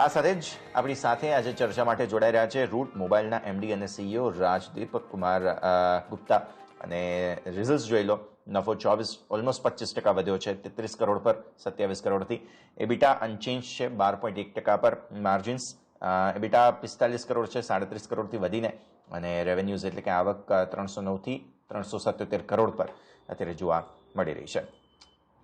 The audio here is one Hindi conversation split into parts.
સાથે જ આપણી સાથે આજે ચર્ચા માટે જોડાઈ રહ્યા છે રૂટ મોબાઈલના એમડી અને સીઈઓ રાજદીપ કુમાર ગુપ્તા અને રિઝલ્ટ્સ જોઈ લો. નફો 24 ઓલમોસ્ટ 25% વધ્યો છે, 33 કરોડ પર 27 કરોડથી. એબિટા અનચેન્જ છે 12.1% પર. માર્જિન્સ એબિટા 45 કરોડ છે, 37 કરોડથી વધીને, અને રેવન્યુઝ એટલે કે આવક 309 થી 377 કરોડ પર અત્યારે જોવા મળી રહી છે.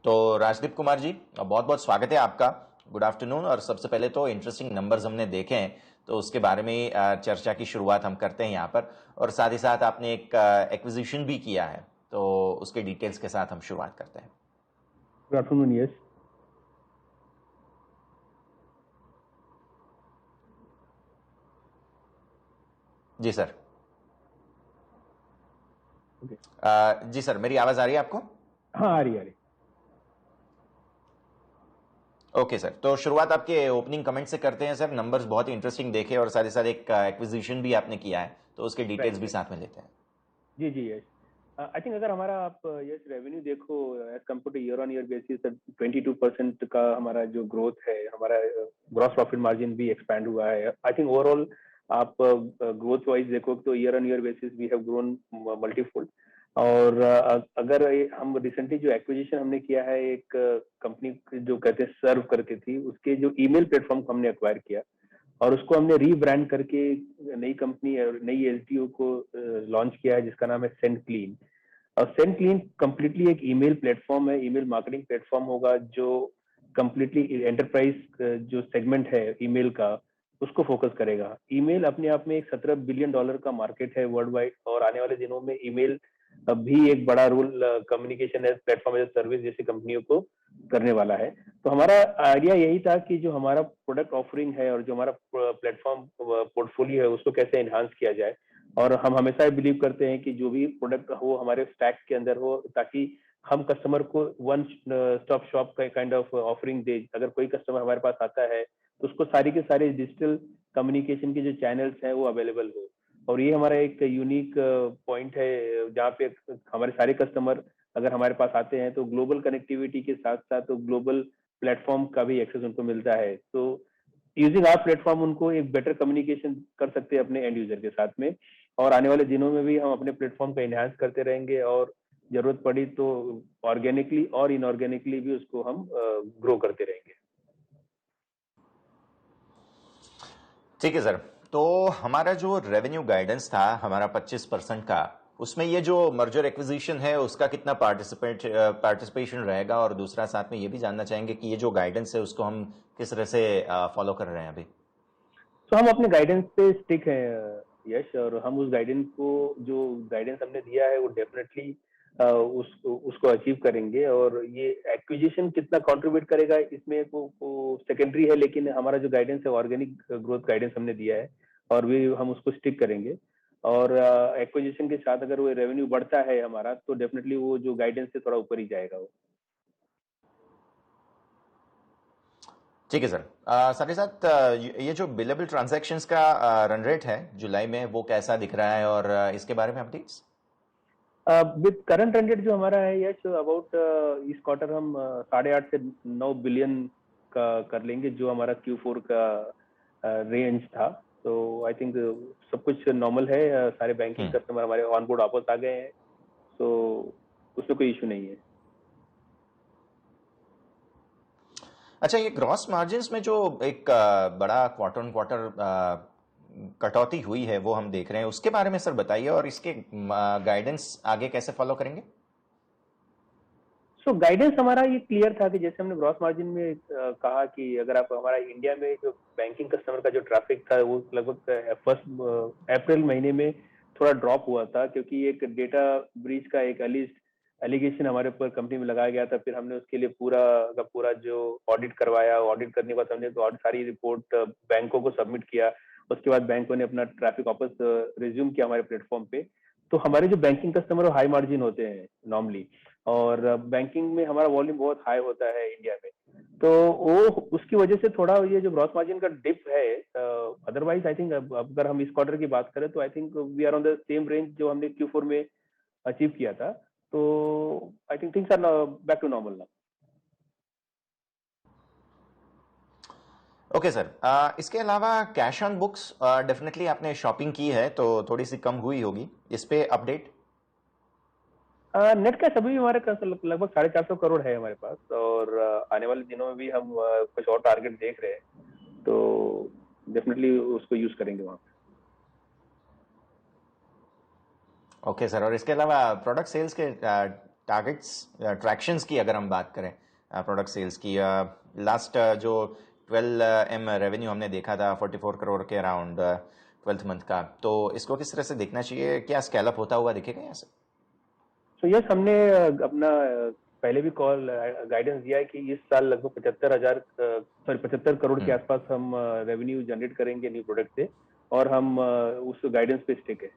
तो राजदीप कुमार जी, बहुत बहुत स्वागत है आपका. Good afternoon. और सबसे पहले तो इंटरेस्टिंग नंबर्स हमने देखे हैं, तो उसके बारे में चर्चा की शुरुआत हम करते हैं यहाँ पर. और साथ ही साथ आपने एक एक्विजिशन भी किया है, तो उसके डिटेल्स के साथ हम शुरुआत करते हैं. Good afternoon. यस जी सर. ओके. जी सर, मेरी आवाज आ रही है आपको? हाँ, आ रही. ओके सर, तो शुरुआत आपके ओपनिंग कमेंट से करते हैं सर. नंबर्स बहुत ही इंटरेस्टिंग देखे और साथ ही साथ एक एक्विजिशन भी आपने किया है, तो उसके डिटेल्स भी साथ में लेते हैं. जी यस. आई थिंक अगर हमारा आप यस रेवेन्यू देखो as compare to year on year basis 22% का हमारा जो ग्रोथ है, हमारा ग्रॉस प्रॉफिट मार्जिन भी एक्सपैंड हुआ है. आई थिंक ओवरऑल आप ग्रोथ वाइज देखो तो year on year basis we have grown multifold. और अगर हम रिसेंटली जो एक्विजिशन हमने किया है, एक कंपनी जो कहते हैं सर्व करके थी, उसके जो ईमेल प्लेटफॉर्म को हमने एक्वायर किया और उसको हमने रीब्रांड करके नई कंपनी और नई एलटीओ को लॉन्च किया है जिसका नाम है सेंड क्लीन. और सेंड क्लीन कंप्लीटली एक ईमेल प्लेटफॉर्म है, ईमेल मार्केटिंग प्लेटफॉर्म होगा जो कंप्लीटली एंटरप्राइज जो सेगमेंट है ईमेल का उसको फोकस करेगा. ईमेल अपने आप में एक $17 बिलियन का मार्केट है वर्ल्ड वाइड, और आने वाले दिनों में ईमेल भी एक बड़ा role communication as platform as service जैसी कंपनियों को करने वाला है. तो हमारा आइडिया यही था कि जो हमारा प्रोडक्ट ऑफरिंग है और जो हमारा प्लेटफॉर्म पोर्टफोलियो है उसको कैसे एनहांस किया जाए. और हम हमेशा बिलीव करते हैं कि जो भी प्रोडक्ट हो हमारे स्टैक के अंदर हो, ताकि हम कस्टमर को वन स्टॉप शॉप का काइंड ऑफ ऑफरिंग दे. अगर कोई कस्टमर हमारे पास आता है तो उसको सारी के सारे डिजिटल कम्युनिकेशन के जो चैनल्स हैं वो अवेलेबल हो. और ये हमारा एक यूनिक पॉइंट है जहाँ पे हमारे सारे कस्टमर अगर हमारे पास आते हैं तो ग्लोबल कनेक्टिविटी के साथ साथ तो ग्लोबल प्लेटफॉर्म का भी एक्सेस उनको मिलता है. तो यूजिंग आवर प्लेटफॉर्म उनको एक बेटर कम्युनिकेशन कर सकते हैं अपने एंड यूजर के साथ में. और आने वाले दिनों में भी हम अपने प्लेटफॉर्म को एनहांस करते रहेंगे और जरूरत पड़ी तो ऑर्गेनिकली और इनऑर्गेनिकली भी उसको हम ग्रो करते रहेंगे. ठीक है सर. तो हमारा जो रेवेन्यू गाइडेंस था हमारा 25% का, उसमें ये जो मर्जर एक्विजिशन है उसका कितना पार्टिसिपेशन रहेगा, और दूसरा साथ में ये भी जानना चाहेंगे कि ये जो गाइडेंस है उसको हम किस तरह से फॉलो कर रहे हैं अभी. तो हम अपने गाइडेंस पे स्टिक हैं यश, और हम उस गाइडेंस को जो गाइडेंस हमने दिया है वो डेफिनेटली उसको अचीव करेंगे. और ये एक्विजिशन कितना कंट्रीब्यूट करेगा इसमें वो सेकेंडरी है, लेकिन हमारा जो गाइडेंस है ऑर्गेनिक ग्रोथ गाइडेंस हमने दिया है और भी हम उसको स्टिक करेंगे. और एक्विजिशन के साथ अगर वो रेवेन्यू बढ़ता है हमारा तो डेफिनेटली वो जो गाइडेंस से थोड़ा ऊपर ही जाएगा वो. ठीक है सर. साथ ही साथ ये जो बिलेबल ट्रांजैक्शंस का रन रेट है जुलाई में वो कैसा दिख रहा है, और इसके बारे में updates. With current run rate जो हमारा है यश अबाउट इस क्वार्टर हम 8.5 से 9 बिलियन का कर लेंगे जो हमारा Q4 का रेंज था. तो आई थिंक सब कुछ नॉर्मल है. सारे बैंकिंग कस्टमर हमारे ऑन बोर्ड वापस आ गए हैं, तो उसमें कोई इशू नहीं है. अच्छा, ये ग्रॉस मार्जिन्स में जो एक बड़ा क्वार्टर ऑन क्वार्टर कटौती हुई है वो हम देख रहे हैं, उसके बारे में सर बताइए, और इसके गाइडेंस आगे कैसे फॉलो करेंगे. सो गाइडेंस हमारा ये क्लियर था कि जैसे हमने ग्रॉस मार्जिन में कहा कि अगर आप हमारा इंडिया में जो बैंकिंग कस्टमर का जो ट्रैफिक था वो लगभग फर्स्ट अप्रैल महीने में थोड़ा ड्रॉप हुआ था, क्योंकि एक डेटा ब्रीच का एक एलिगेशन हमारे ऊपर कंपनी में लगाया गया था. फिर हमने उसके लिए पूरा का पूरा जो ऑडिट करवाया, ऑडिट करने के बाद हमने तो सारी रिपोर्ट बैंकों को सबमिट किया. उसके बाद बैंकों ने अपना ट्रैफिक वापस रिज्यूम किया हमारे प्लेटफॉर्म पे. तो हमारे जो बैंकिंग कस्टमर हाई मार्जिन होते हैं नॉर्मली, और बैंकिंग में हमारा वॉल्यूम बहुत हाई होता है इंडिया में, तो वो उसकी वजह से थोड़ा ये जो ग्रॉस मार्जिन का डिप है. अदरवाइज आई थिंक अगर हम इस क्वार्टर की बात करें तो I think we are on the same range जो हमने Q4 में अचीव किया था. तो I think things are back to normal now. Okay sir, इसके अलावा कैश ऑन बुक्स डेफिनेटली आपने शॉपिंग की है तो थोड़ी सी कम हुई होगी, इस पे अपडेट। नेट कैश अभी हमारे पास लगभग 450 करोड़ है हमारे पास, और आने वाले दिनों में भी हम कुछ और टारगेट देख रहे हैं, तो डेफिनेटली उसको यूज करेंगे वहाँ पे। ओके सर, और इसके अलावा प्रोडक्ट सेल्स के टारगेट्स, ट्रैक्शंस की अगर हम बात करें प्रोडक्ट सेल्स की, लास्ट जो 12M रेवेन्यू हमने देखा था 44 करोड़ के अराउंड 12th मंथ का, तो इसको किस तरह से देखना चाहिए, क्या स्केल अप होता हुआ दिखेगा यहाँ से? तो यस, हमने अपना पहले भी कॉल गाइडेंस दिया है कि इस साल लगभग 75 करोड़ के आसपास हम रेवेन्यू जनरेट करेंगे न्यू प्रोडक्ट से, और हम उस गाइडेंस पे स्टिक है।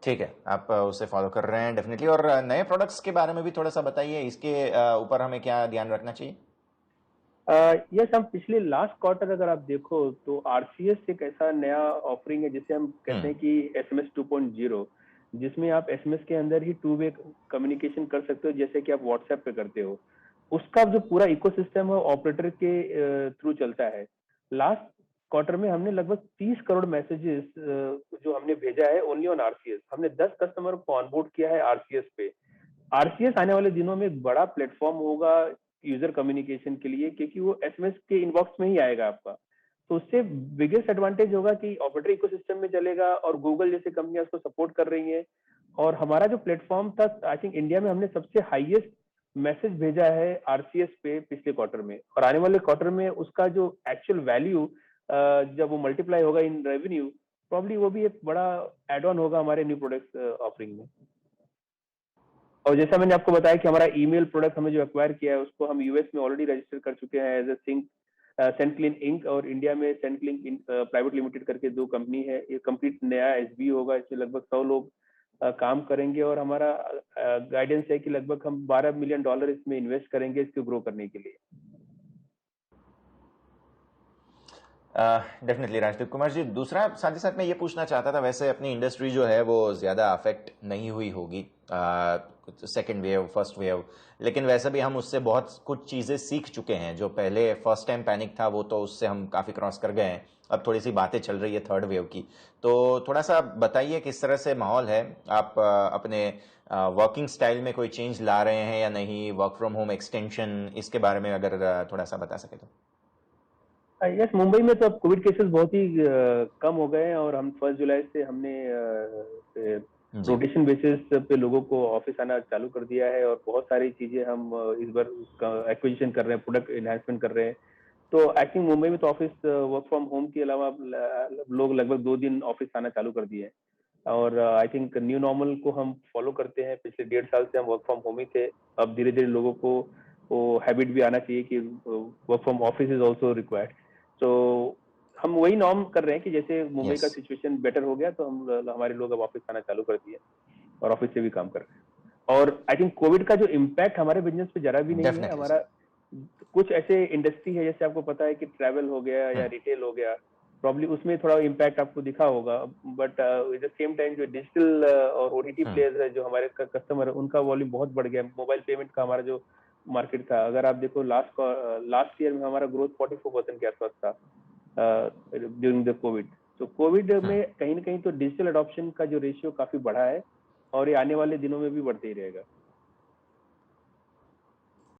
ठीक है, आप उसे फॉलो कर रहे हैं डेफिनेटली। और नए प्रोडक्ट्स के बारे में भी थोड़ा सा बताइए, इसके ऊपर हमें क्या ध्यान रखना चाहिए? यस, हम पिछले लास्ट क्वार्टर अगर आप देखो तो आरसीएस एक ऐसा नया ऑफरिंग है जिसे हम कहते हैं कि एसएमएस 2.0, जिसमें आप एसएमएस के अंदर ही टू वे कम्युनिकेशन कर सकते हो, जैसे कि आप व्हाट्सएप पे करते हो। उसका जो पूरा इकोसिस्टम है ऑपरेटर के थ्रू चलता है। लास्ट क्वार्टर में हमने लगभग 30 करोड़ मैसेजेस जो हमने भेजा है ओनली ऑन आरसीएस। हमने 10 कस्टमर को ऑनबोर्ड किया है आरसीएस पे। आरसीएस आने वाले दिनों में एक बड़ा प्लेटफॉर्म होगा यूजर कम्युनिकेशन के लिए, क्योंकि वो एसएमएस के इनबॉक्स में ही आएगा आपका। तो उससे बिगेस्ट एडवांटेज होगा कि ऑपरेटर इकोसिस्टम में चलेगा, और गूगल जैसे कंपनियां उसको सपोर्ट कर रही हैं। और हमारा जो प्लेटफॉर्म था, आई थिंक इंडिया में हमने सबसे हाईएस्ट मैसेज भेजा है आरसीएस पे पिछले क्वार्टर में, और आने वाले क्वार्टर में उसका जो एक्चुअल वैल्यू जब वो मल्टीप्लाई होगा इन रेवेन्यू, प्रॉब्ली वो भी एक बड़ा एड ऑन होगा हमारे न्यू प्रोडक्ट ऑफरिंग में। और जैसा मैंने आपको बताया कि हमारा ईमेल प्रोडक्ट हमें जो एक्वायर किया है उसको हम यूएस में ऑलरेडी रजिस्टर कर चुके हैं एज ए सिंक सेंटक्लिन इंक, और इंडिया में सेंटक्लिन प्राइवेट लिमिटेड करके दो कंपनी है। ये कंप्लीट नया एसबी होगा, इसमें लगभग 100 लोग काम करेंगे, और हमारा गाइडेंस है कि लगभग हम $12 मिलियन इसमें इन्वेस्ट करेंगे इसको ग्रो करने के लिए। डेफिनेटली राजदीप कुमार जी, दूसरा साथ ही साथ मैं ये पूछना चाहता था, वैसे अपनी इंडस्ट्री जो है वो ज़्यादा अफेक्ट नहीं हुई होगी सेकेंड वेव फर्स्ट वेव, लेकिन वैसे भी हम उससे बहुत कुछ चीज़ें सीख चुके हैं। जो पहले फर्स्ट टाइम पैनिक था वो तो उससे हम काफ़ी क्रॉस कर गए हैं, अब थोड़ी सी बातें चल रही है थर्ड वेव की। तो थोड़ा सा बताइए किस तरह से माहौल है, आप अपने वर्किंग स्टाइल में कोई चेंज ला रहे हैं या नहीं, वर्क फ्रॉम होम एक्सटेंशन, इसके बारे में अगर थोड़ा सा बता सके तो। यस, मुंबई में तो अब कोविड केसेस बहुत ही कम हो गए हैं, और हम 1 जुलाई से हमने जी। रोटेशन बेसिस पे लोगों को ऑफिस आना चालू कर दिया है, और बहुत सारी चीजें हम इस बार एक्विजिशन कर रहे हैं, प्रोडक्ट एनहांसमेंट कर रहे हैं। तो आई थिंक मुंबई में तो ऑफिस वर्क फ्रॉम होम के अलावा लोग लगभग 2 दिन ऑफिस आना चालू कर दिए हैं। और आई थिंक न्यू नॉर्मल को हम फॉलो करते हैं, पिछले 1.5 साल से हम वर्क फ्रॉम होम ही थे। अब धीरे धीरे लोगों को वो हैबिट भी आना चाहिए कि work from office is also required. तो हम वही नॉर्म कर रहे हैं कि जैसे मुंबई यस। का सिचुएशन बेटर हो गया तो हम हमारे लोग अब ऑफिस आना चालू कर दिए, और ऑफिस से भी काम कर रहे हैं। और आई थिंक कोविड का जो इम्पैक्ट हमारे बिजनेस पे जरा भी नहीं है। डेफिनेटली हमारा सर। कुछ ऐसे इंडस्ट्री है, जैसे आपको पता है कि ट्रैवल हो गया या रिटेल हो गया, प्रॉब्ली उसमें थोड़ा इम्पैक्ट आपको दिखा होगा। But at the same time जो डिजिटल और ओटीटी प्लेयर्स है, जो हमारे कस्टमर है, उनका वॉल्यूम बहुत बढ़ गया। मोबाइल पेमेंट का हमारा जो मार्केट था, अगर आप देखो लास्ट ईयर में हमारा ग्रोथ 44% के आसपास था ड्यूरिंग द कोविड। तो कोविड में कहीं ना कहीं तो डिजिटल अडॉप्शन का जो रेशियो काफी बढ़ा है, और ये आने वाले दिनों में भी बढ़ते ही रहेगा।